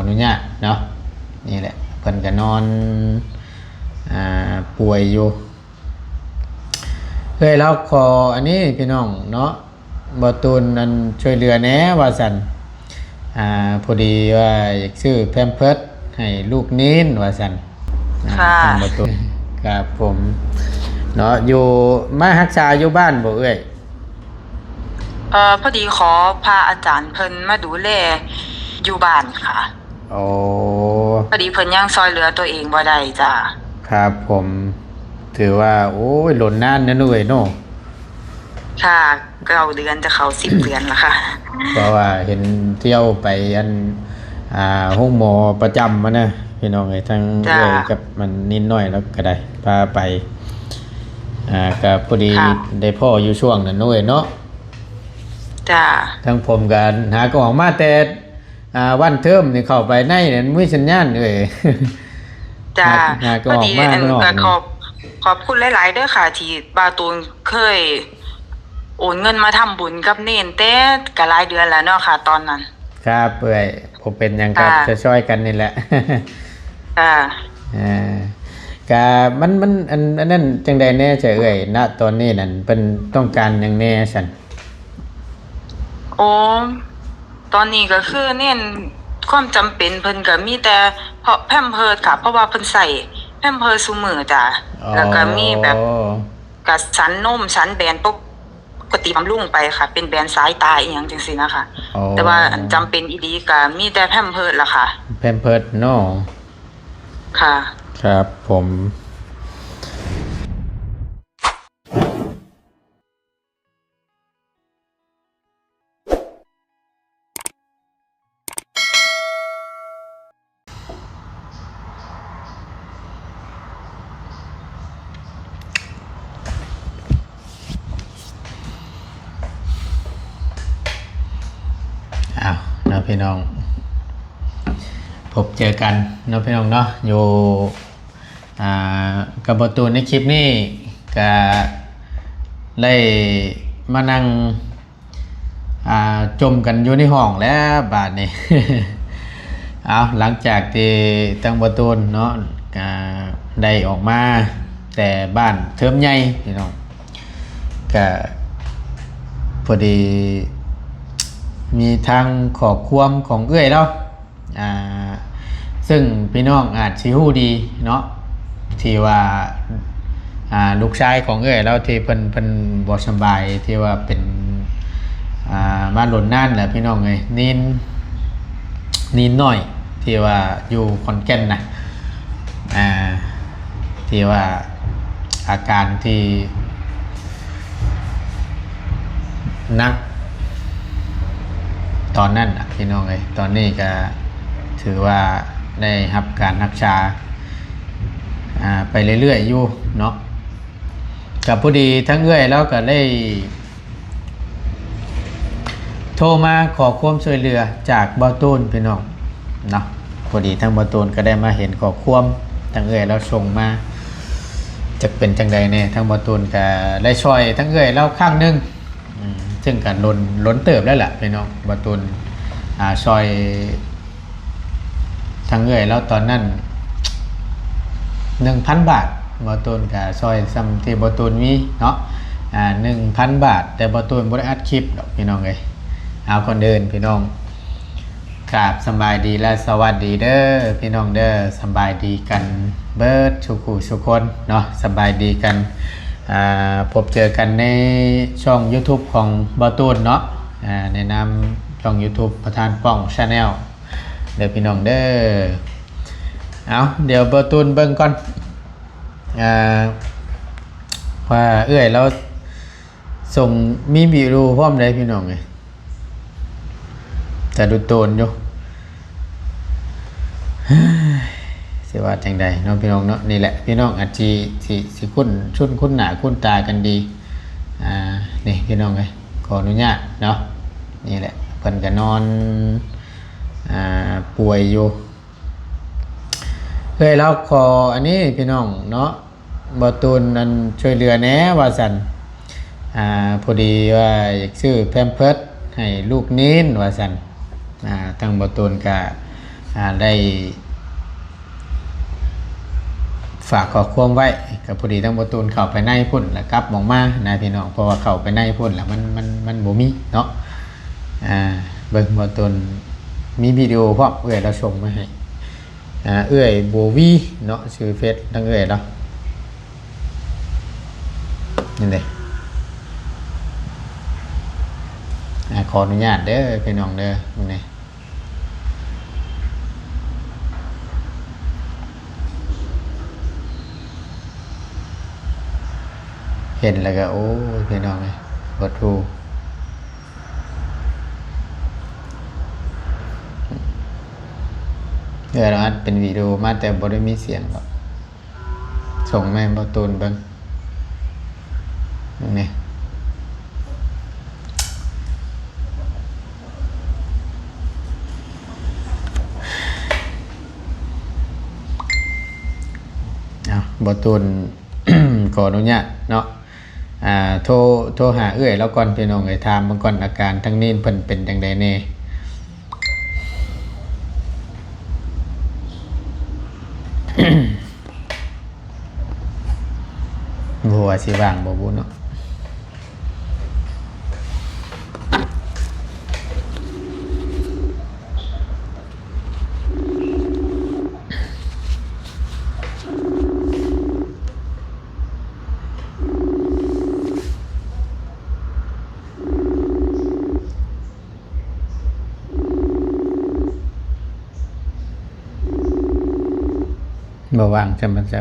นุญาตเนาะนี่แหละเพิ่นก็นอนป่วยอยู่เฮ้ยเราขออันนี้พี่น้องเนาะบ่ตูนนั้นช่วยเหลือแหน่ว่าซั่นพอดีว่าอยากซื้อแพมเพิร์สให้ลูกนิ้นว่าซั่นทางบ่ตูนครับผมเนาะอยู่มารักษาอยู่บ้านบ่เอ้ยพอดีขอพาอาจารย์เพิ่นมาดูแลอยู่บ้านค่ะโอ้พอดีเพิ่นยังซอยเหลือตัวเองบ่ได้จ้ะครับผมถือว่าโอ้ยหล่นนานนะหน่วยเนาะค่ะ9 เดือนจะเข้า10 เดือนแล้วค่ะเพราะว่าเห็นเที่ยวไปอันห้องหมอประจำมานะพี่น้องไอ้ทั้งด้วยกับมันนิดหน่อยแล้วก็ได้พาไปก็พอดีได้พ่ออยู่ช่วงนั้นหน่วยเนาะจ้าทั้งผมกันหาก็ออกมาแต่วันเทอมนี่เข้าไปในนั้นมีสัญญาณเลยจ้าพอดีขอบคุณหลายๆเด้อค่ะที่บาตูนเคยโอนเงินมาทำบุญกับเนนแต่ก็หลายเดือนแล้วเนาะค่ะตอนนั้นครับเอ้ยผมเป็นยังครับจะช่วยกันนี่แหละก็มันอันนั้นจังใดแน่จะเอ้ยณตอนนี้นั่นเป็นต้องการยังแน่ฉันโอ้ตอนนี้ก็คือเน้นความจำเป็นเพิ่นก็มีแต่เพราะแพมเพิร์สค่ะเพราะว่าเพิ่นใส่แพมเพิร์สซุมื้อจ้ะแล้วก็มีแบบกัดสันนมสันแบนปกติบำรุงไปค่ะเป็นแบนสายตาอีหยังจังซี่นะคะแต่ว่าจำเป็นอีหลีก็มีแต่แพมเพิร์สล่ะค่ะแพมเพิร์สเนาะค่ะครับผมเนาะพี่น้องพบเจอกันเนาะพี่น้องเนาะอยู่กับบตูนในคลิปนี้ก็ได้มานั่งจมกันอยู่ในห้องแล้วบาดนี้ เอาหลังจากที่ตั้งบตูนเนาะได้ออกมาแต่บ้านเทิมใหญ่พี่น้องก็พอดีมีทางขอความของเอื้อยแล้วซึ่งพี่น้องอาจสิฮู้ดีเนาะที่ว่าลูกชายของเอื้อยแล้วที่เพิ่นบ่สบายที่ว่าเป็นมาหล่นน่านแหละพี่น้องเอ้ยนินน้อยที่ว่าอยู่ขอนแก่นน่ะที่ว่าอาการที่นักตอนนั้นพี่น้องเอ้ยตอนนี้ก็ถือว่าได้รับการรักษาไปเรื่อยๆอยู่เนาะกับพอดีทั้งเอื้อยแล้วก็ได้โทรมาขอความช่วยเหลือจากบ่าวตูนพี่น้องเนาะพอดีทั้งบ่าวตูนก็ได้มาเห็นขอความทั้งเอื้อยแล้วส่งมาจะเป็นจังใดเนี่ยทั้งบ่าวตูนก็ได้ช่วยทั้งเอื้อยแล้วข้างนึงซึ่งกันล้นเติบแล้วแหละพี่น้องบ่าวตูนซอยทางเอื้อยแล้วตอนนั้น 1,000 บาทบ่าวตูนกับซอยซ้ำที่บ่าวตูนมีเนาะ1,000 บาทแต่บ่าวตูนบ่ได้อัดคลิปดอกพี่น้องเอ้ยเอาคนเดินพี่น้องกราบสบายดีและสวัสดีเด้อพี่น้องเด้อสบายดีกันเบิดทุกคนเนาะสบายดีกันพบเจอกันในช่อง YouTube ของบ่าวตูนเนาะในนามช่อง YouTube ประธานป้อง Channel เด้อพี่น้องเด้อเอาเดี๋ยวบ่าวตูนเบิ่งก่อนว่าเอื้อยแล้วส่งมีบิรูพร้อมได้พี่น้องเอ้ยแต่ดูโตนอยู่สิว่าจังใดเนาะพี่น้องเนาะนี่แหละพี่น้องอาจสิคุ้นหน้าคุ้นตากันดีนี่พี่น้องเอ้ยขออนุญาตเนาะนี่แหละเพิ่นก็นอนป่วยอยู่เฮ้ยเราขออันนี้พี่น้องเนาะบ่าวตูนนั้นช่วยเหลือแหน่ว่าซั่นพอดีว่าอยากซื้อแพมเพิร์สให้ลูกนิ้นว่าซั่นทางบ่าวตูนก็ ได้ฝากขอความไว้กับพอดีทั้งบ่ตูนเข้าไปในพุ่นแล้วกลับหมองมานะพี่น้องเพราะว่าเข้าไปในพุ่นแล้วมันบ่มีเนาะเบิ่งบ่ตูนมีวิดีโอพร้อมเราส่งมาให้โบวีเนาะชื่อเฟซทั้งเนาะนี่เลยขออนุญาตเด้อพี่น้องเด้อนี่เห็นแล้วก็โอ้พี่น้องเลยกดทูเราอัดเป็นวิดีโอมาแต่บ่ได้มีเสียงหรอกส่งแม่บ่ตูนเบิ่งนี่บ่ตูน ขออนุญาตเนาะโทรหาแล้วก่อนพี่น้องถามเบิ่งก่อนอาการทั้งนี้เพิ่นเป็นจังได๋แน่บ่ว่าสิว่างบ่บุเนาะบ่ว่างจำมันจะ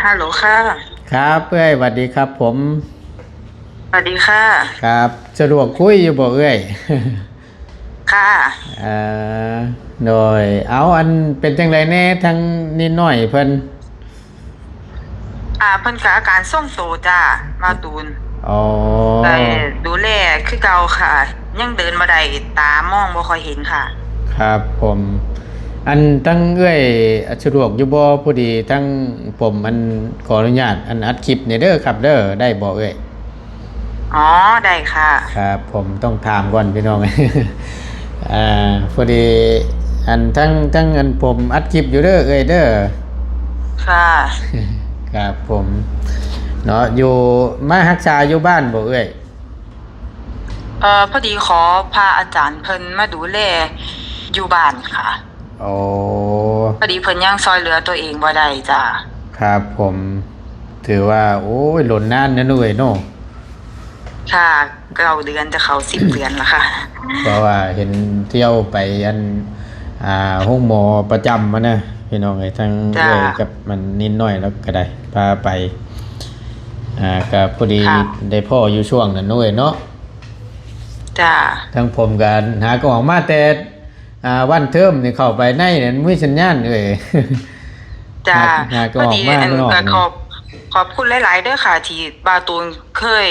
ฮัลโหลค่ะครับสวัสดีครับผมสวัสดีค่ะครับสะดวกคุยอยู่บ่ค่ะโดยเอาอันเป็นจังไรแน่ทั้งนิดหน่อยเพิ่นเพิ่นก็อาการทรงโตจ้ามาตูนได้ดูแลคือเก่าค่ะยังเดินบ่ได้ตามองบ่ค่อยเห็นค่ะครับผมอันตั้งสะดวกอยู่บ่พอดีทั้งผมอันขออนุญาตอันอัดคลิปนี่เด้อครับเด้อได้บ่อ๋อได้ค่ะครับผมต้องถามก่อนพี่น้อง พอดีอันทั้งอันผมอัดคลิปอยู่เด้อเด้อค่ะครับผมเนาะอยู่มารักษาอยู่บ้านบ่พอดีขอพาอาจารย์เพิ่นมาดูแลอยู่บ้านค่ะโอ้พอดีเพิ่นยังซอยเหลือตัวเองบ่ได้จ้าครับผมถือว่าโอ้ยหล่นนานนะเนาะค่ะ9 เดือนจะเข้า10 เดือนแล้วค่ะเพราะว่าเห็นเที่ยวไปห้องหมอประจำมานะพี่น้องทั้งกับมันนิดหน่อยแล้วก็ได้พาไปก็พอดีได้พ่ออยู่ช่วงนั้นด้วยเนาะจ้าทั้งผมกันหาก็ออกมาแต่วันเทอมนี่เข้าไปในนั้นมีสัญญาณจ้าพอดีขอบคุณหลายๆเด้อค่ะที่บาตูนเคย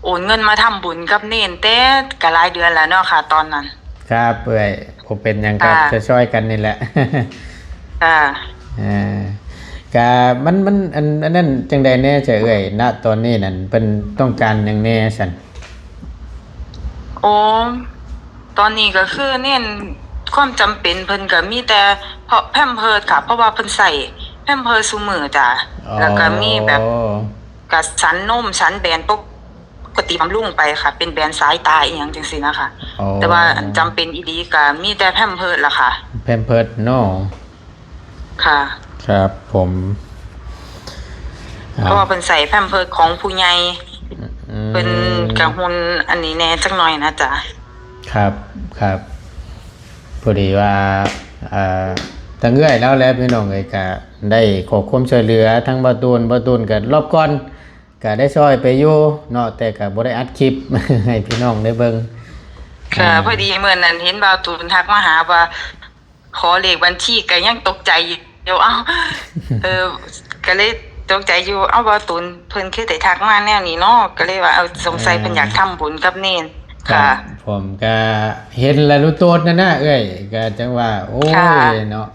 โอนเงินมาทำบุญกับเนนแต่ก็หลายเดือนแล้วเนาะค่ะตอนนั้นครับผมเป็นยังครับจะช่วยกันนี่แหละก็มันอันนั้นจังใดแน่จะณตอนนี้นั่นเป็นต้องการยังแน่ฉันโอ้ตอนนี้ก็คือเน้นความจำเป็นเพิ่นก็มีแต่เพราะแพมเพิร์สค่ะเพราะว่าเพิ่นใส่แพมเพิร์สซุมื้อจ้ะแล้วก็มีแบบกับสันนมสันแบนปกติบำรุงไปค่ะเป็นแบรนด์สายตาอีหยังจังซี่นะคะแต่ว่าจำเป็นอีหลีก็มีแต่แพมเพิร์สล่ะค่ะแพมเพิร์สเนาะค่ะครับผมเพราะว่าเพิ่นใส่แพมเพิร์สของผู้ใหญ่เป็นกระหุ่นอันนี้แน่จักหน่อยนะจ๊ะครับพอดีว่าตั้งแล้วพี่น้องก็ได้ขอความช่วยเหลือทั้งบาตูนก็รอบก่อนก็ได้ช่วยไปอยู่เนาะแต่ก็บ่ได้อัดคลิป ให้พี่น้องได้เบิ่งค่ะพอดีเมื่อนั้นเห็นบาตูนทักมาหาว่าขอเลขบัญชีก็ยังตกใจอยู่ก็เลยตกใจอยู่บาตูนเพิ่นคือได้ทักมาแนวนี้เนาะก็เลยว่าสงสัยเพิ่นอยากทำบุญกับเนนค่ะผ ผมก็เห็นแล้วรู้ตัวนั่นนะเอ้ยก็จังว่าโอ้ ค่ะ ยเนาะ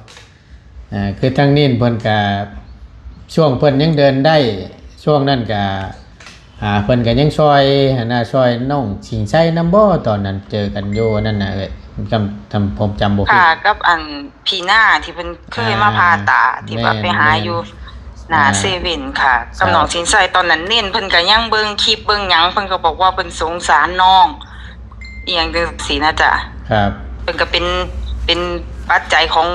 คือทางนี้เพิ่นก็ช่วงเพิ่นยังเดินได้ช่วงนั้นก็เพิ่นก็ยังช่วยหันหน้าช่วยน้องชิงชัยนำบ่ตอนนั้นเจอกันอยู่นั่นน่ะเอ้ยผมจำบ่ผิด ค่ะกับอันพีหน้าที่เพิ่นเคยมาพาตาที่ว่าไปหาอยู่หน้าเซเว่นค่ะกับน้องสินใจตอนนั้นเน้นเพิ่นก็ยังเบิ่งคลิปเบิ่งหยังเพิ่นก็บอกว่าเพิ่นสงสารน้องอีหยังจังซี่นะจ๊ะ ครับ เพิ่นก็เป็นปัจจัยของ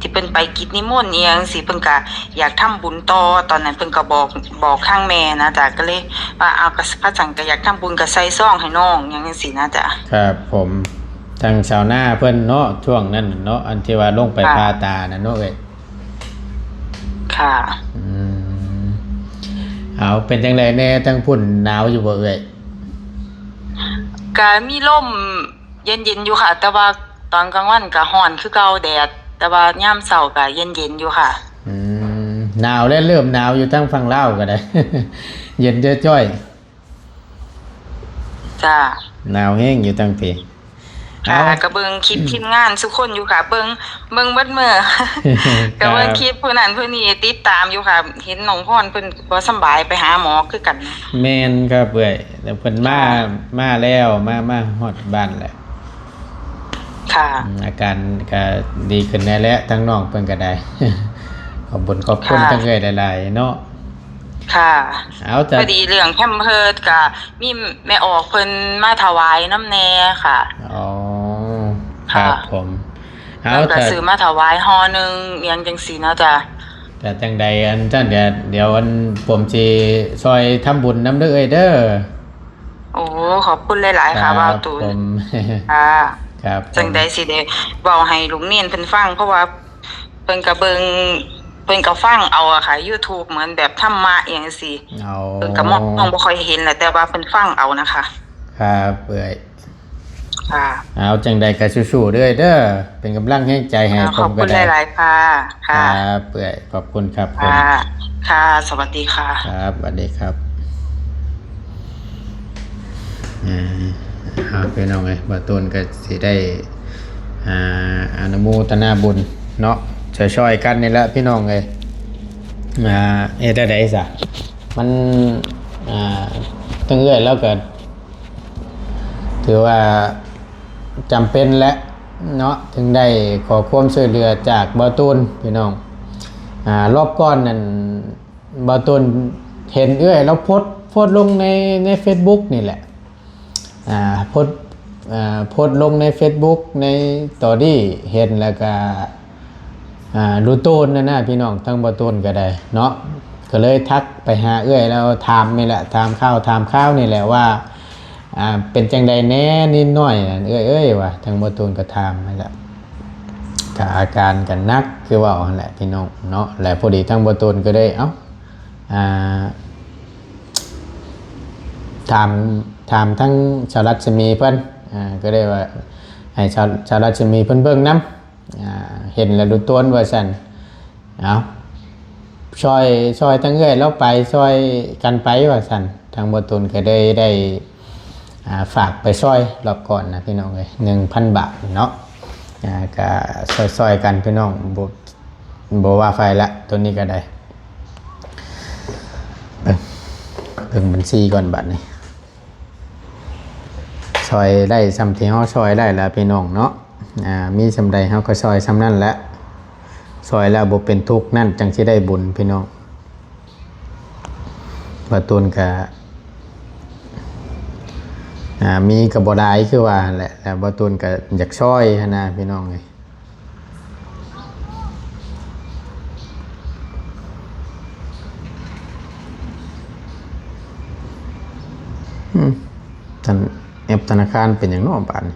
ที่เพิ่นไปกิจนิมนต์อีหยังสิเพิ่นก็อยากทำบุญต่อตอนนั้นเพิ่นก็บอกข้างแม่นะจ๊ะก็เลยว่าเอาก็พระจังก็อยากทำบุญก็ใส่ซองให้น้องหยังจังซี่นะจ๊ะ ครับผมทางชาวนาเพิ่นเนาะช่วงนั้นเนาะอันที่ว่าลงไปพาตาน่ะเนาะเอ้ย ค่ะ อืมเอาเป็นจังไดแน่ทั้งพุ่นหนาวอยู่บ่เอ้ย ก็มีลมเย็นๆอยู่ค่ะ แต่ว่าตอนกลางวันก็ร้อนคือเก่าแดด แต่ว่ายามเช้าก็เย็นๆอยู่ค่ะ อืมหนาวแล้วเริ่มหนาวอยู่ทั้งฝั่งลาวก็ได้ เย็นจ้อย จ้า ๆหนาวแห้งอยู่ทั้งพี่ ค่ะก็เบิ่งคลิปทีมงานทุกคนอยู่ค่ะ เบิ่งเบิดมื้อ ก็เบิ่งคลิปผู้นั้นผู้นี้ติดตามอยู่ค่ะ เห็นน้องพรเพิ่นบ่สำบายไปหาหมอคือกัน แม่นครับเอ้ยแล้วเพิ่นมาแล้วมาฮอดบ้านแล้ว ค่ะ อาการก็ดีขึ้นแน่แล้วทั้งน้องเพิ่นก็ได้ ขอบคุณทั้งเอ้ยหลายๆเนาะ ค่ะ เอาจ้ะ พอดีเรื่องแพมเพิร์สก็มีแม่ออกเพิ่นมาถวายน้ำแน่ค่ะ อ๋อครับ ค่ะ ผมเอา แล้วก็ แต่ ซื้อมาถวายห่อหนึงอิหยังจังซี่เนาะจ้ะ แต่จังใดอันท่านเดี๋ยวอันผมสิซอยทำบุญนำเด้อเอ้ยเด้อ โอ้ขอบคุณหลาย ๆ ค่ะบ่าวตูน ผม ค่ะ ครับผม จังใดสิได้เว้าให้ลุงเนียนเพิ่นฟัง เพราะว่าเพิ่นก็เบิ่งเพิ่นก็ฟังเอาอะค่ะ YouTube เหมือนแบบธรรมะอหยังจังซี่ เอา เพิ่นก็มองบ่ค่อยเห็นแหละแต่ว่าเพิ่นฟังเอานะคะ ครับเอ้ย ค่ะ เอาจังใดก็สู้ๆเด้อเด้อเป็นกำลังให้ใจให้ผ ขอบ ม คุ ก็ ณ ได้ หลาย ๆ ค่ะ ค ค่ะ รับเอ้ยขอบคุณครับผม ค่ะ ค่ะ สวัสดีค่ะ ครับสวัสดีครับเอาพี่น้องเอ้ยบ่ต้นก็สิได้อนุโมทนาบุญเนาะช่วยๆกันนี่แหละพี่น้องเอ้ยเฮ็ดได้ซะมันตั้งเอื้อยแล้วก็ถือว่าจำเป็นและเนาะถึงได้ขอความช่วยเหลือจากบ่ตูนพี่น้องรอบก่อนนั่นบ่ตูนเห็นเอื้อยแล้วโพสต์ลงใน Facebook นี่แหละโพสต์ลงใน Facebook ในตอรี่เห็นแล้วก็รู้ตูนนะพี่น้องทั้งบ่ตูนก็ได้เนาะก็เลยทักไปหาเอื้อยแล้วถามนี่แหละถามข้าวนี่แหละว่าเป็นจังใดแน่นิดหน่อยเอ้ยว่ะทางบ่ตูนก็ถามนั่นแหละก็อาการกันนักคือว่าหั่นแหละพี่น้องเนาะและพอดีทางบ่ตูนก็ได้ถามทั้งชาวรัชมีเพิ่นก็ได้ว่าให้ชาวรัชมีเพิ่นเบิ่งนํเห็นแล้วรู้ตัวว่าซั่นเอาช่วยทั้งเอ้ยแล้วไปช่วยกันไปว่าซั่นทางบ่ตูนก็ได้ฝากไปช่วยรอบก่อนนะพี่น้องเอ้ย 1,000 บาทเนาะก็ช่วยกันพี่น้องบ่ว่าไฟละตัวนี้ก็ได้เบิ่งบัญชีก่อนบัดนี้ช่วยได้ซ้ำที่เฮาช่วยได้แล้วพี่น้องเนาะมีสำใดเฮาก็ช่วยซ้ำนั้นแหละช่วยแล้วบ่เป็นทุกข์นั่นจังสิได้บุญพี่น้องบ่ตูนก็มีก็บ่ได้คือว่าแหละแล้วบ่ตูนก็อยากช่วยหั่นนะพี่น้องเอ้ยแอปธนาคารเป็นอย่างน้อบาดนี้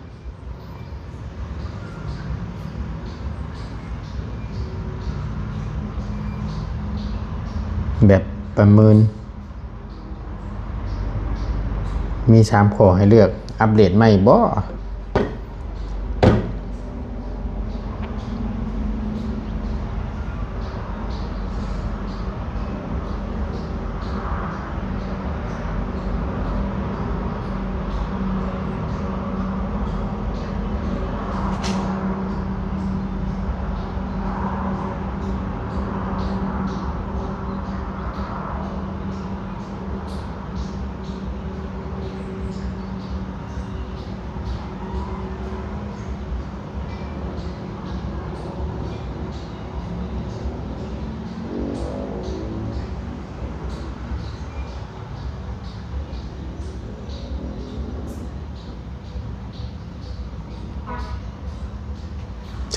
แบบประเมินมี3ข้อให้เลือกอัปเดตใหม่บ่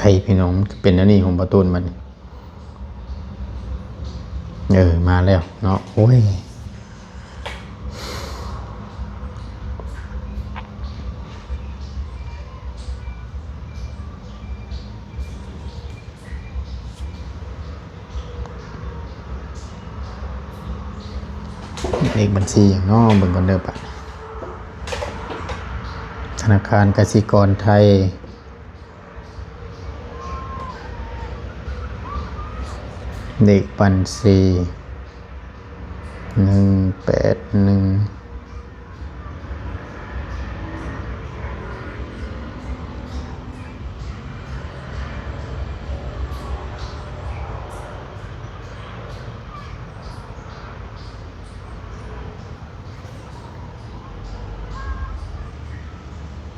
ใช่พี่น้องเป็นอันนี้ของประตูนมันมาแล้วเนาะโอ้ยเลขบัญชีอย่างน้อเบิ่งก่อนเด้อปะธนาคารกสิกรไทยเลขบัญชี181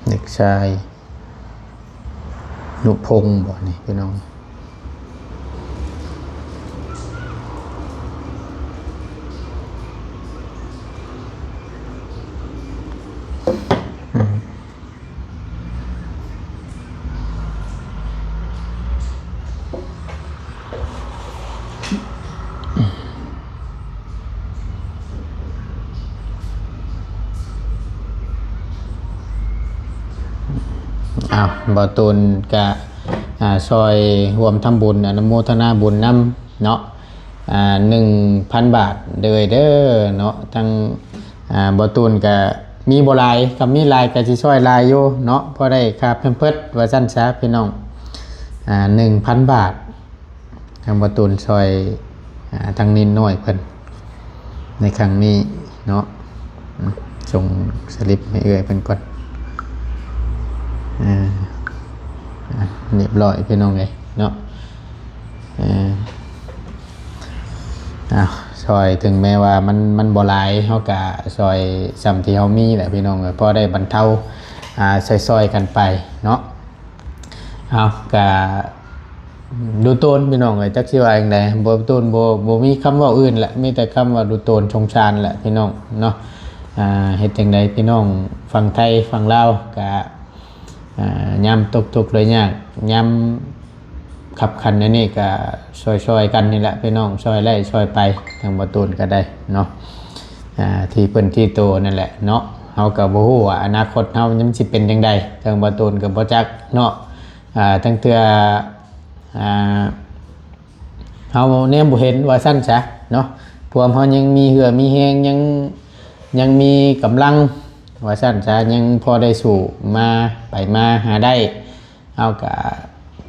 เด็กชายนุพงศ์บ่นี่พี่น้องบ่ตูนกะซอยรวมทำบุญอนุโมทนาบุญนำเนาะ1,000 บาทเด้อเนาะทั้งบ่ตูนกะมีบ่หลายกับมีหลายก็สิช่วยหลายอยู่เนาะพอได้ค่าเพิ่มเพิดว่าซั่นซะพี่น้อง1,000 บาททางบ่ตูนช่วยทางนินน้อยเพิ่นในครั้งนี้เนาะส่งสลิปให้เอื้อยเพิ่นก่อนเรียบร้อยพี่น้องเลยเนาะซอยถึงแม้ว่ามันบ่หลายเฮากะซอยซ้ำที่เฮามีแหละพี่น้องเลยพอได้บรรเทาซอยกันไปเนาะกะดูโตนพี่น้องเลยจักสิว่าจังได๋บ่โตนบ่มีคำเว้าอื่นแหละมีแต่คำว่าดูโตนชงชานแหละพี่น้องเนาะเฮ็ดจังได๋พี่น้องฝั่งไทยฝั่งลาวกะยำตกเลยเนี่ยยำขับคันนี่ก็ช่วยกันนี่แหละพี่น้องช่วยไล่ช่วยไปทางประตูนก็ได้เนาะที่เพิ่นที่โตนั่นแหละเนาะเฮาก็บ่ฮู้ว่าอนาคตเฮามันสิเป็นจังไดทางประตูนก็บ่จักเนาะทั้งเทื่อเฮาแนมบ่เห็นว่าซั่นซะเนาะพวกเฮายังมีเหือมีแฮงยังมีกำลังว่าสั้นซะยังพอได้สู่มาไปมาหาได้เอากับ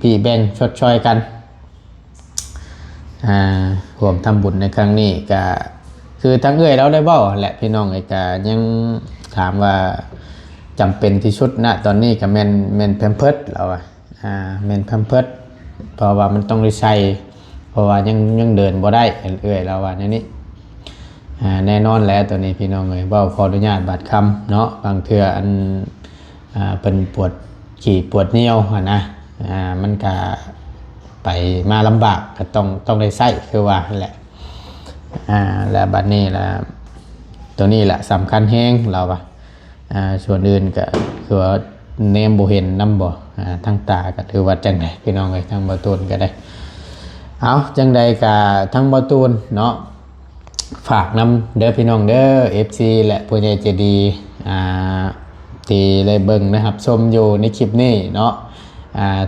พี่แบ่งชดช่วยกันรวมทำบุญในครั้งนี้ก็คือทั้งเอ้ยเราได้เว้าแหละพี่น้องไอ้ก็ยังถามว่าจำเป็นที่สุดนะตอนนี้ก็แม่นแพมเพิร์สเราแม่นแพมเพิร์สเพราะว่ามันต้องได้ใช้เพราะว่ายังเดินบ่ได้เอ้ยเราว่าอย่างนี้แน่นอนแล้วตัวนี้พี่น้องเลยว่าขออนุญาตบาดคำเนาะบางเทื่ออันเป็นปวดขี่ปวดเนียวนะมันก็ไปมาลำบากก็ต้องได้ใส่คือว่าแหละแล้วบัดนี้ละตัวนี้แหละสำคัญแห้งเราส่วนอื่นก็คือเนมบ่เห็นน้ำบ่ทั้งตาก็ถือว่าจังไดพี่น้องเลยทั้งบ่ตูนก็ได้เอาจังใดก็ทั้งบ่ตูนเนาะฝากนำเด้อพี่น้องเด้อ FC และผู้ใหญ่ใจดีที่ได้เบิ่งนะครับชมอยู่ในคลิปนี้เนาะ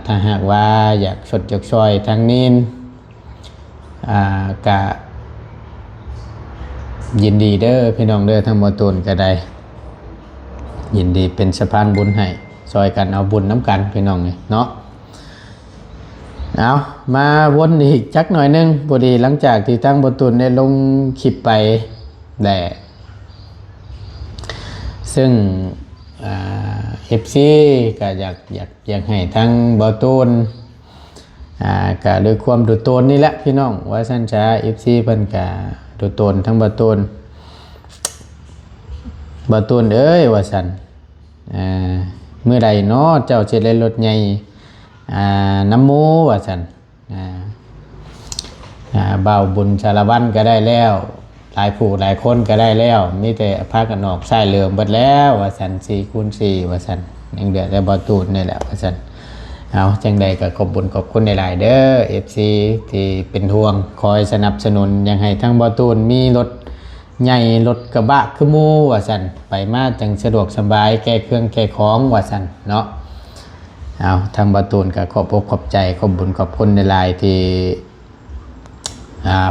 ถ้าหากว่าอยากชดจกช่วยทางนี้กะยินดีเด้อพี่น้องเด้อทั้งบ่ตูนก็ได้ยินดีเป็นสะพานบุญให้ช่วยกันเอาบุญน้ำกันพี่น้องเนาะเอามาวนอีกจักหน่อยนึงพอดีหลังจากที่ทั้งบ่ตูนได้ลงคลิปไปแหละซึ่งFC ก็อยากให้ทั้งบ่ตูนก็ด้วยความดุโตนนี่แหละพี่น้องว่าซั่นจ้า FC เพิ่นก็ดุโตนทั้งบ่ตูนเอ้ยว่าซั่นเมื่อใดเนาะเจ้าสิได้รถใหญ่น้ำมูว่าซั่นบ่าวบุญสารวัตรก็ได้แล้วหลายผู้หลายคนก็ได้แล้วมีแต่พากันออกใช้เหลืองเบิดแล้วว่าซั่น4คูณ4ว่าซั่นยังเดือดแต่บ่ตูนนี่แหละว่าซั่น เอาจังใดก็ขอบบุญขอบคุณหลายๆเด้อ FC ที่เป็นห่วงคอยสนับสนุนยังให้ทั้งบ่ตูนมีรถใหญ่รถกระบะคือหมู่ว่าซั่นไปมาจังสะดวกสบายแก้เครื่องแก้ของว่าซั่นเนาะเอาทางบ่ตูนก็ขอบอกขอบใจขอบบุญขอบคุณหลายๆที่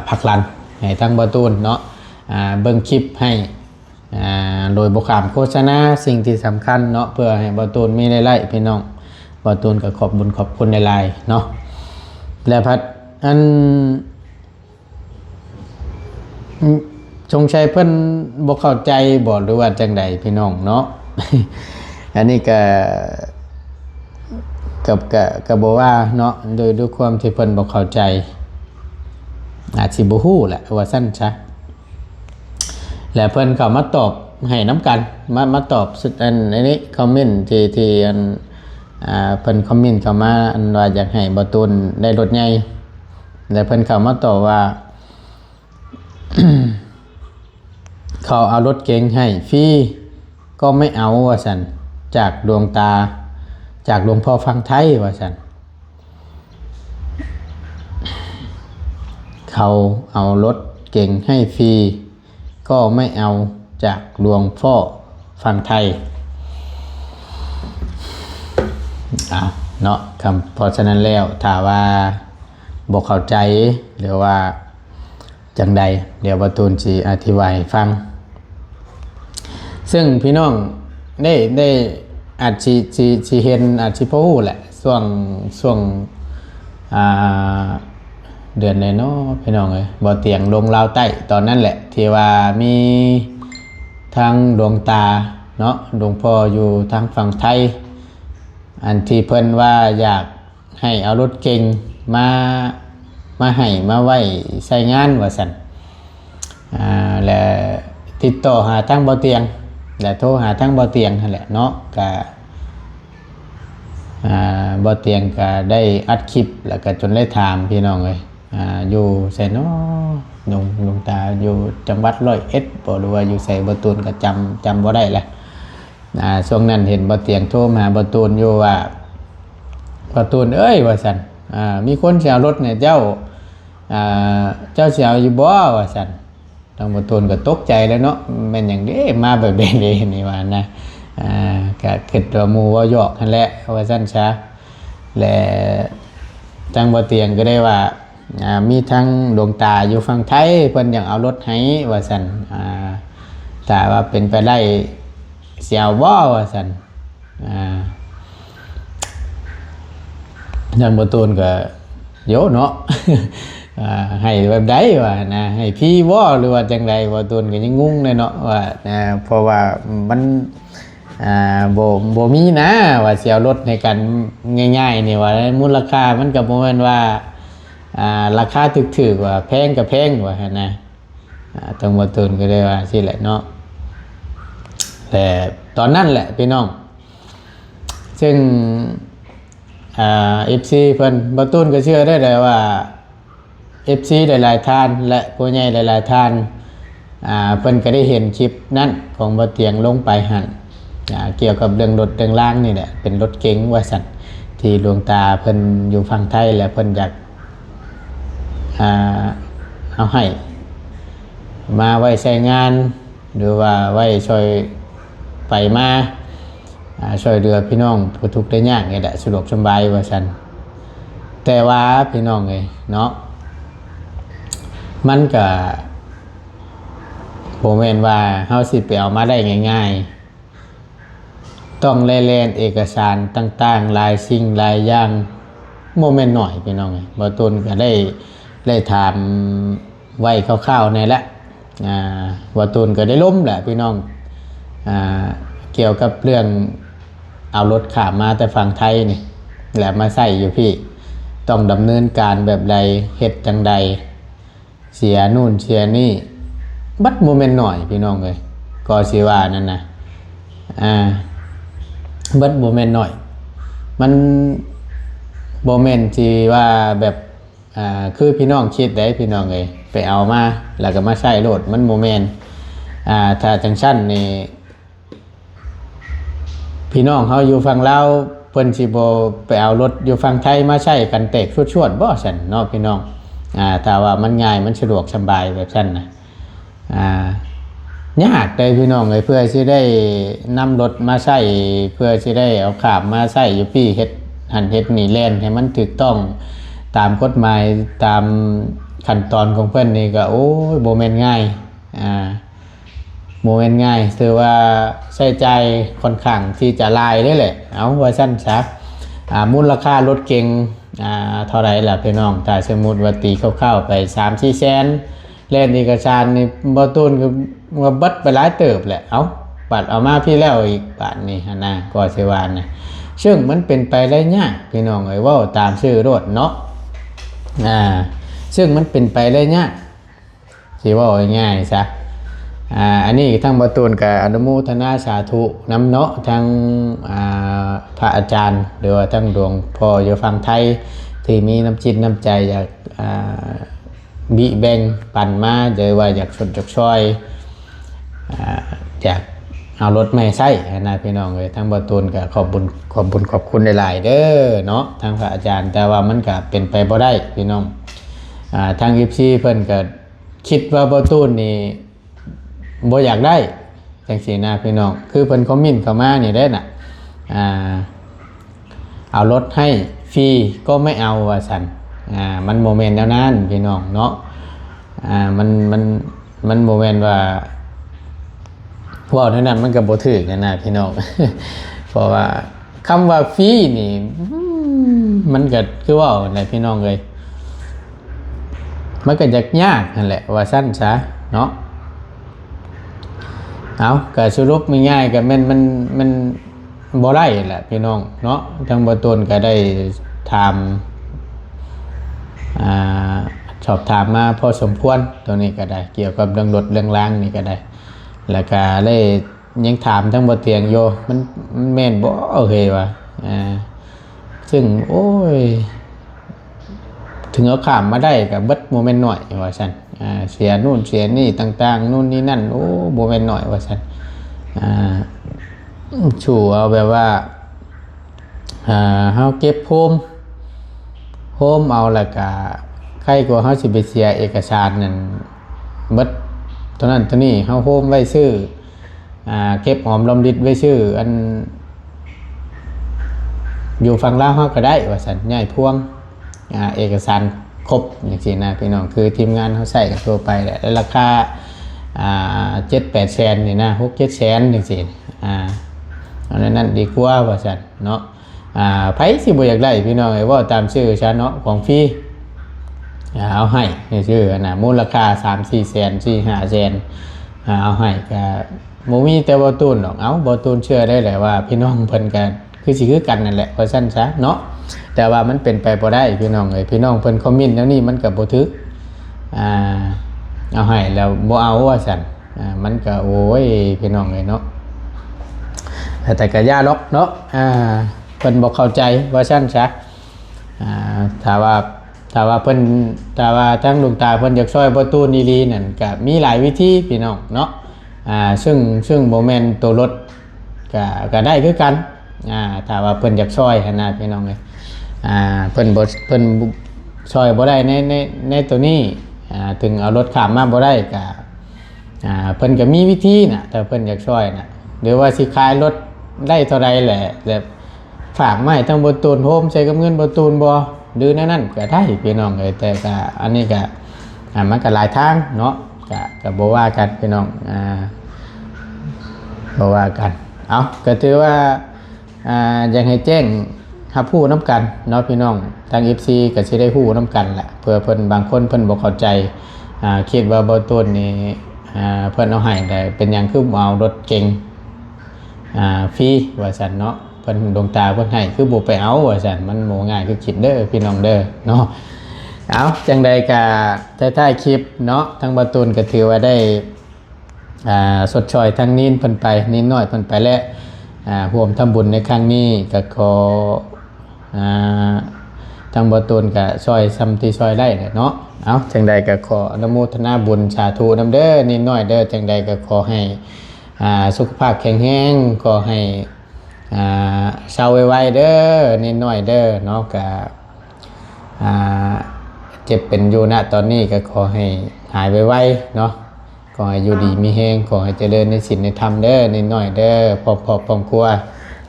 ผลักดันให้ทั้งบ่ตูนเนาะเบิ่งคลิปให้โดยบ่ขามโฆษณาสิ่งที่สำคัญเนาะเพื่อให้บ่ตูนมีรายได้พี่น้องบ่ตูนก็ขอบบุญขอบคุณหลายๆเนาะแล้วพัดอันชงชัยเพิ่นบ่เข้าใจบ่หรือว่าจังใดพี่น้องเนาะ อันนี้ก็บ่ว่าเนาะโดยด้วยความที่เพิ่นบ่เข้าใจอาจสิบ่ฮู้แหละว่าซั่นซะแล้วเพิ่นเข้ามาตอบให้น้ำกันมาตอบสุดอันนี้คอมเมนต์ที่อันเพิ่นคอมเมนต์เข้ามาอันว่าอยากให้บ่ตูนได้รถใหญ่แล้วเพิ่นเข้ามาตอบว่า เขาเอารถเก๋งให้ฟรีก็ไม่เอาว่าซั่นจากดวงตาจากหลวงพ่อฟังไทยว่าซั่นเขาเอารถเก๋งให้ฟรีก็ไม่เอาจากหลวงพ่อฟังไทยเนาะคำเพราะฉะนั้นแล้วถ้าว่าบอกเข้าใจหรือว่าจังใดเดี๋ยวบ่ตูนสิอธิบายให้ฟังซึ่งพี่น้องได้อาจสิเห็นอาจสิพอฮู้แหละช่วงเดือนไหนเนาะพี่น้องเอ้ยบ่เตียงลงลาวใต้ตอนนั้นแหละที่ว่ามีทางดวงตาเนาะหลวงพ่ออยู่ทางฝั่งไทยอันที่เพิ่นว่าอยากให้เอารถเก๋งมาให้มาไว้ใช้งานว่าซั่นและติดต่อหาทางบ่เตียงและโทรหาทางบ่เตียงนั่นแหละเนาะก็บ่เตียงก็ได้อัดคลิปแล้วก็จนได้ถามพี่น้องเอ้ยอยู่ไสเนาะหลวงตาอยู่จังหวัด101บ่หรือว่าอยู่ไสบ่ตูนก็จำบ่ได้แหละช่วงนั้นเห็นบ่เตียงโทรมาหาบ่ตูนอยู่ว่าบ่ตูนเอ้ยว่าซั่นมีคนสิเอารถเนี่ยเจ้าสิเอาอยู่บ่ว่าซั่นทางบ่ตูนก็ตกใจแล้วเนาะแม่นหยังเด้มาแบบนี้นี่ว่านะก็คิดว่าหมู่เว้าหยอกนั่นแหละว่าซั่นซะและทางบ่เตียงก็ได้ว่ามีทั้งดวงตาอยู่ฝั่งไทยเพิ่นอยากเอารถให้ว่าซั่นแต่ว่าเป็นไปได้เสียวบ่ว่าซั่นทางบ่ตูนก็โยเนาะ ให้แบบใดว่านะให้พี่บ่หรือว่าจังไดบ่ตูนก็ยังงงเลยเนาะว่าเพราะว่ามันบ่มีนะว่าสิเอารถในกันง่ายๆนี่ว่ามูลค่ามันก็บ่แม่นว่าราคาถูกๆว่าแพงก็แพงว่าหั่นนะต้องบ่ตูนก็ได้ว่าสิแหละเนาะแต่ตอนนั้นแหละพี่น้องซึ่งFC เพิ่นบ่ตูนก็เชื่อได้เลยว่า FC หลายๆท่านและผู้ใหญ่หลายๆท่านเพิ่นก็ได้เห็นคลิปนั้นของบ่เตียงลงไปหั่นเกี่ยวกับเรื่องรถเรื่องล่างนี่แหละเป็นรถเก๋งว่าซั่นที่ดวงตาเพิ่นอยู่ฝั่งไทยและเพิ่นอยากเอาให้มาไว้ใช้งานหรือว่าไว้ช่วยไปมาช่วยเหลือพี่น้องผู้ทุกข์ได้ยากนี่แหละสะดวกสบายว่าซั่นแต่ว่าพี่น้องเอ้ยเนาะมันก็บ่แม่นว่าเฮาสิไปเอามาได้ง่ายๆต้องแล่นเอกสารต่างๆหลายสิ่งหลายอย่างบ่แม่นน้อยพี่น้องเอ้ยบ่ตูนก็ได้ถามไว้คร่าวๆนี่แหละบ่ตูนก็ได้ล้มแหละพี่น้องเกี่ยวกับเรื่องเอารถข้ามมาแต่ฝั่งไทยนี่แหละมาใส่อยู่พี่ต้องดำเนินการแบบใดเฮ็ดจังใดเสียนู่นเสียนี่บัดโมเมนต์หน่อยพี่น้องเลยก็สิว่านั่นนะบัดโมเมนต์หน่อยมันโมเมนต์ที่ว่าแบบคือพี่น้องคิดได้พี่น้องเลยไปเอามาแล้วก็มาใช้โหลดมันโมเมนต์ถ้าจังชั้นนี่พี่น้องเขาอยู่ฝั่งลาว เพิ่นสิบ่ไปเอารถอยู่ฝั่งไทยมาใช้กันแตกชวดๆบ่ซั่นเนาะพี่น้องถ้าว่ามันง่ายมันสะดวกสบายแบบซั่นน่ะยากเลยพี่น้องเอ้ยเพื่อสิได้นำรถมาใช้เพื่อสิได้เอาข้ามมาใช้อยู่พี่เฮ็ดหันเฮ็ดนี่แล่นให้มันถูกต้องตามกฎหมายตามขั้นตอนของเพิ่นนี่ก็โอ้ยบ่แม่นง่ายโมเมนต์ง่ายถือว่าใช้ใจายค่อนข้างที่จะลายได้แหละเอาว่าสั้นซักมูลค่ารถเก่งเท่าไรล่ะพี่น้องถ้าสมมุติว่าตีคร่าวๆไป 3-4 แสนเล่นเอกสารนี่บ่ตูนก็บัดไปหลายเติบแหละเอาบัดเอามาพี่แล้วอีกบาทนี่หั่นน่ะก็สิว่านะซึ่งมันเป็นไปได้ยากพี่น้องเอ้ยเว้าตามชื่อรถเนาะซึ่งมันเป็นไปได้ยากสิเว้าง่ายๆซะอันนี้ทั้งบตูนกับอนุโมทนาสาธุน้ำเนาะทั้งพระอาจารย์หรือว่าทั้งดวงพ่ออยู่ฝั่งไทยที่มีน้ำจิตน้ำใจอยากบิแบ่งปันมาเดี๋ยวว่าอยากสนจากช่วยอยากเอารถไม่ใช่นะพี่น้องเลยทั้งบตูนกับขอบคุณหลายๆเด้อเนาะทั้งพระอาจารย์แต่ว่ามันก็เป็นไปบ่ได้พี่น้องทางยิปซีเพิ่นก็คิดว่าบตูนนี่บ่อยากได้จังสีนะพี่น้องคือเพิ่นคอมเมนต์เข้ามานี่ได้น่ะเอารถให้ฟรีก็ไม่เอาว่าซั่นมันโมเมนต์แล้วนั้นพี่น้องเนาะมันโมเมนต์ว่าเท่านั้นมันก็บ่ถูกนะพี่น้อง เพราะว่าคำว่าฟรีนี่มันก็คือว่าไหนพี่น้องเอ้ยมันก็ยากนั่นแหละว่าซั่นซะเนาะเอาก็สรุปง่ายๆก็มันบ่ได้แหละพี่น้องเนาะทางบ่ตูนก็ได้ถามสอบถามมาพอสมควรตัวนี้ก็ได้เกี่ยวกับเรื่องรถเรื่องล้างนี่ก็ได้แล้วก็เลยยังถามทั้งบ่เตียงโยมันแม่นบ่โอเคว่ะซึ่งโอ้ยถึงเอาข้ามมาได้ก็เบิดโมเมนต์หน่อยว่าซั่นเสียนู่นเสียนี่ต่างๆนู่นนี่นั่นโอ้โมเมนต์หน่อยว่าซั่นชูเอาแบบว่าเฮาเก็บโฮมเอาแล้วก็ใครกว่าเฮาสิไปเสียเอกสารนั่นเบิดเท่านั้นเท่านี้เฮาโฮมไว้ซื้อเก็บหอมรอมริบไว้ซื้ออันอยู่ฝั่งลาวเฮาก็ได้ว่าซั่นย้ายพวงเอกสารครบอย่างนี้นะพี่น้องคือทีมงานเขาใส่กันตัวไปแหละราคา7-8 แสนนี่นะ6-7 แสนอย่างนี้อันนั้นดีกว่าว่าซั่นเนาะไผสิบ่อยากได้พี่น้องว่าตามชื่อฉันเนาะของฟรีเอาให้ชื่อนะมูลค่า 3-4 แสน 4-5 แสนเอาให้ก็บ่มีแต่บ่ตูนดอกเอาบ่ตูนเชื่อได้แหละว่าพี่น้องเพิ่นก็คือสิคือกันนั่นแหละว่าซั่นซะเนาะแต่ว่ามันเป็นไปบ่ได้พี่น้องเอ้ยพี่น้องเพิ่นคอมเมนต์แล้วนี่มันก็บ่ถึกเอาให้แล้วบ่เอาว่าซั่นมันก็โอ้ยพี่น้องเอ้ยเนาะแต่ก็ย่าล็อกเนาะเพิ่นบ่เข้าใจว่าซั่นซะถ้าว่าเพิ่นถ้าว่าทั้งลุงตาเพิ่นอยากช่วยบ่ตูนอีหลีนั่นก็มีหลายวิธีพี่น้องเนาะซึ่งบ่แม่นตัวรถก็ได้คือกันถ้าว่าเพิ่นอยากช่วยหั่นน่ะพี่น้องเอ้ยเพิ่นช่วยบ่ได้ในตัวนี้ถึงเอารถข้ามมาบ่ได้ก็เพิ่นก็มีวิธีน่ะถ้าเพิ่นอยากช่วยน่ะหรือว่าสิขายรถได้เท่าใดแหละแบบฝากมาให้ทั้งบ่ตูนโฮมใช้กับเงินบ่ตูนบ่หรือนั่นก็ได้พี่น้องเอ้ยแต่ก็อันนี้ก็มันก็หลายทางเนาะก็บ่ว่ากันพี่น้องบ่ว่ากันเอาก็ถือว่าอยากให้แจ้งรับผู้น้ำกันเนาะพี่น้องทาง FC ก็สิได้ผู้น้ำกันแหละเพื่อเพิ่นบางคนเพิ่นบ่เข้าใจคิดว่าบ่ตูนนี่เพิ่นเอาให้ได้เป็นหยังคือเอารถเก๋งฟรีว่าซั่นเนาะเพิ่นดวงตาเพิ่นให้คือบ่ไปเอาว่าซั่นมันบ่ง่ายคือคิดเด้อพี่น้องเด้อเนาะเอาจังใดก็ท้ายๆคลิปเนาะทางบ่ตูนก็ถือว่าได้สดช่วยทางนี้เพิ่นไปนิดหน่อยเพิ่นไปแล้วร่วมทำบุญในครั้งนี้ก็ขอทางบ่ตูนก็ช่วยซ้ำที่ช่วยได้เนาะเอาจังใดก็ขออนุโมทนาบุญสาธุนำเด้อนิดหน่อยเด้อจังใดก็ขอให้สุขภาพแข็งแรงขอให้ เศร้าไวๆเด้อนิดหน่อยเด้อเนาะก็เจ็บเป็นอยู่ณตอนนี้ก็ขอให้หายไวๆเนาะขอให้อยู่ดีมีแฮงขอให้เจริญในศีลในธรรมเด้อนิดหน่อยเด้อพร้อมครัว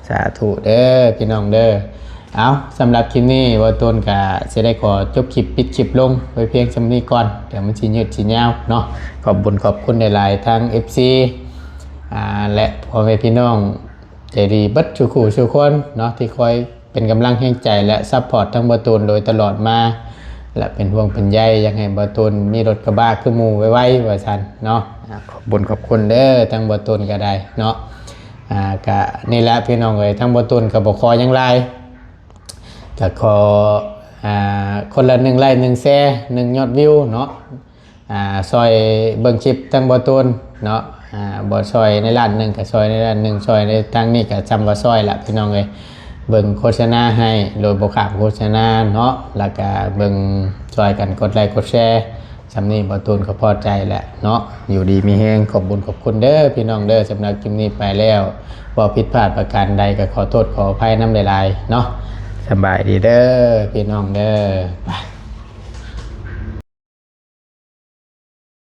สาธุเด้อพี่น้องเด้อเอาสำหรับคลิปนี้ว่าต้นก็จะได้ขอจบคลิปปิดคลิปลงไว้เพียงสำนี้ก่อนเดี๋ยวมันสิยืดสิยาวเนาะขอบคุณหลายๆทั้ง FC และพ่อแม่พี่น้องใจดีเบัดชูขู่ชูคนเนาะที่คอยเป็นกำลังแห่งใจและซัพพอร์ตทั้งบาตูนโดยตลอดมาและเป็นห่วงเป็นใยยังไงบาตูนมีรถกระบะขึ้นมูไว้ว่าซั่นเนาะขอบคุณเด้อทั้งบาตูนก็ได้เนาะก็นี่แหละพี่น้องเอ้ยทั้งบาตูนก็บ่ขอหยังหลายก็ขอคนละ1 ไลค์ 1 แชร์ 1 ยอดวิวเนาะซอยเบิ่งคลิปทั้งบาตูนเนาะบ่ซอยในร้านหนึ่งกับซอยในร้านหนึ่งซอยในทางนี้กับจำว่าซอยละพี่น้องเลยเบิ่งโฆษณาให้โดยบ่ขาดโฆษณาเนาะแล้วก็เบิ่งซอยกันกดไลค์กดแชร์สำนี้บ่ตูนก็พอใจแหละเนาะอยู่ดีมีแฮงขอบคุณเด้อพี่น้องเด้อสำหรับคลิปนี้ไปแล้วบ่ผิดพลาดประการใดก็ขอโทษขออภัยนำหลายๆเนาะสบายดีเด้อพี่น้องเด้อ